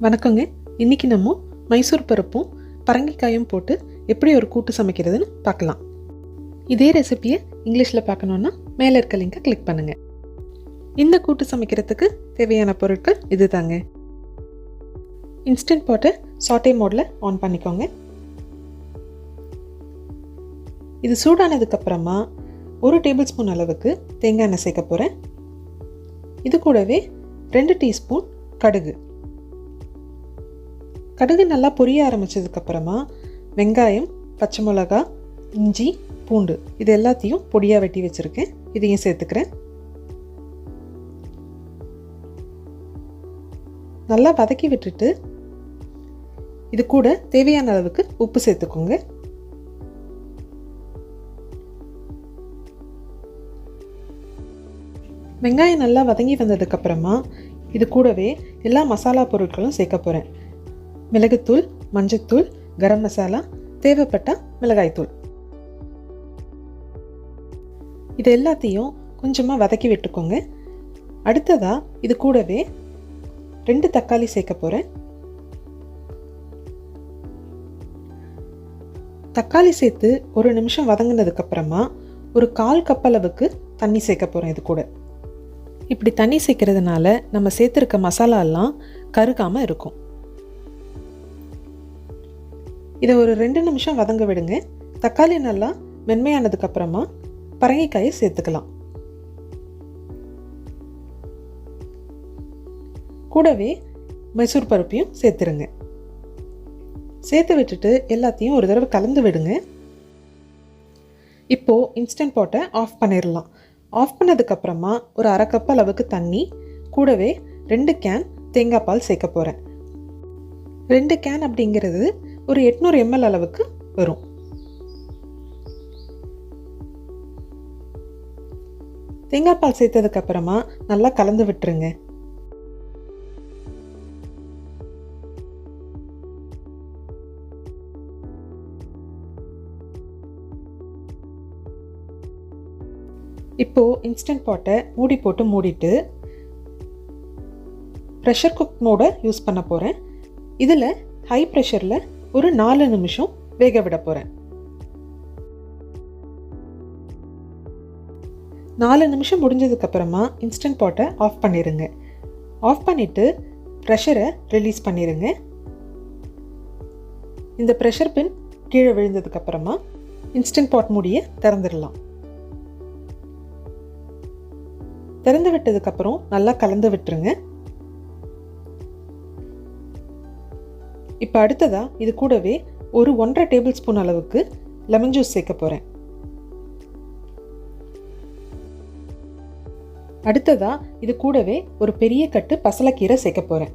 வணக்கங்க. இன்றைக்கி நம்ம மைசூர் பருப்பும் பரங்கிக்காயும் போட்டு எப்படி ஒரு கூட்டு சமைக்கிறதுன்னு பார்க்கலாம். இதே ரெசிபியை இங்கிலீஷில் பார்க்கணுன்னா மேலே இருக்க லிங்கை கிளிக் பண்ணுங்கள். இந்த கூட்டு சமைக்கிறதுக்கு தேவையான பொருட்கள் இது தாங்க. இன்ஸ்டன்ட் பாட்டை சாட்டே மோடில் ஆன் பண்ணிக்கோங்க. இது சூடானதுக்கப்புறமா 1 டேபிள் ஸ்பூன் அளவுக்கு தேங்காய் எண்ணெய் சேர்க்க போகிறேன். இது கூடவே 2 டீஸ்பூன் கடுகு. கடுகு நல்லா பொரிய ஆரம்பித்ததுக்கப்புறமா வெங்காயம், பச்சை மிளகா, இஞ்சி, பூண்டு இது எல்லாத்தையும் பொடியாக வெட்டி வச்சுருக்கேன். இதையும் சேர்த்துக்கிறேன். நல்லா வதக்கி விட்டுட்டு இது கூட தேவையான அளவுக்கு உப்பு சேர்த்துக்கோங்க. வெங்காயம் நல்லா வதங்கி வந்ததுக்கப்புறமா இது கூடவே எல்லா மசாலா பொருட்களும் சேர்க்க போகிறேன். மிளகுத்தூள், மஞ்சத்தூள், கரம் மசாலா, தேவைப்பட்ட மிளகாய்த்தூள். இது எல்லாத்தையும் கொஞ்சமாக வதக்கி விட்டுக்கோங்க. அடுத்ததாக இது கூடவே 2 தக்காளி சேர்க்க போகிறேன். தக்காளி சேர்த்து 1 நிமிஷம் வதங்கினதுக்கப்புறமா ஒரு 1/4 கப் அளவுக்கு தண்ணி சேர்க்க போகிறேன். இது கூட இப்படி தண்ணி சேர்க்கறதுனால நம்ம சேர்த்துருக்க மசாலாலாம் கருகாமல் இருக்கும். இதை ஒரு 2 நிமிஷம் வதங்க விடுங்க. தக்காளி நல்லா மென்மையானதுக்கப்புறமா பரங்கிக்காயை சேர்த்துக்கலாம். கூடவே மைசூர் பருப்பையும் சேர்த்துருங்க. சேர்த்து விட்டுட்டு எல்லாத்தையும் ஒரு தடவை கலந்து விடுங்க. இப்போது இன்ஸ்டன்ட் பாட்டை ஆஃப் பண்ணிடலாம். ஆஃப் பண்ணதுக்கப்புறமா ஒரு 1/2 கப் அளவுக்கு தண்ணி, கூடவே 2 கேன் தேங்காய் பால் சேர்க்க போகிறேன். 2 கேன் அப்படிங்கிறது ஒரு 800 ml அளவுக்கு வரும். தேங்காய் பால் சேர்த்ததுக்கப்புறமா நல்லா கலந்து விட்டுருங்க. இப்போது இன்ஸ்டன்ட் பாட்டை மூடி போட்டு மூடிட்டு ப்ரெஷர் குக் மோடை யூஸ் பண்ண போகிறேன். இதில் ஹை ப்ரெஷரில் ஒரு 4 நிமிஷம் வேக விட போகிறேன். 4 நிமிஷம் முடிஞ்சதுக்கப்புறமா இன்ஸ்டன்ட் பாட்டை ஆஃப் பண்ணிடுங்க. ஆஃப் பண்ணிவிட்டு ப்ரெஷரை ரிலீஸ் பண்ணிடுங்க. இந்த ப்ரெஷர் பின் கீழே விழுந்ததுக்கப்புறமா இன்ஸ்டன்ட் பாட் மூடியை திறந்துடலாம். திறந்து விட்டதுக்கப்புறம் நல்லா கலந்து விட்டுருங்க. இப்போ அடுத்ததாக இது கூடவே ஒரு 1/2 டேபிள் ஸ்பூன் அளவுக்கு லெமன் ஜூஸ் சேர்க்க போகிறேன். அடுத்ததாக இது கூடவே ஒரு பெரிய கட்டு பசலைக்கீரை சேர்க்க போகிறேன்.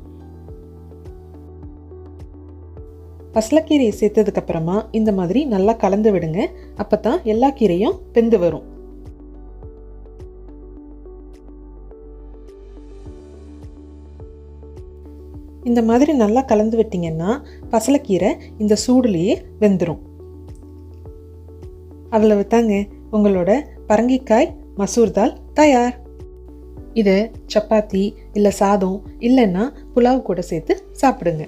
பசலைக்கீரையை சேர்த்ததுக்கப்புறமா இந்த மாதிரி நல்லா கலந்து விடுங்க. அப்போ தான் எல்லா கீரையும் வெந்து வரும். இந்த மாதிரி நல்லா கலந்து விட்டிங்கன்னா பசலைக்கீரை இந்த சூடுலேயே வெந்துடும். அவ்வளவு தாங்க, உங்களோட பரங்கிக்காய் மசூர் தால் தயார். இதை சப்பாத்தி இல்லை சாதம் இல்லைன்னா புலாவ் கூட சேர்த்து சாப்பிடுங்க.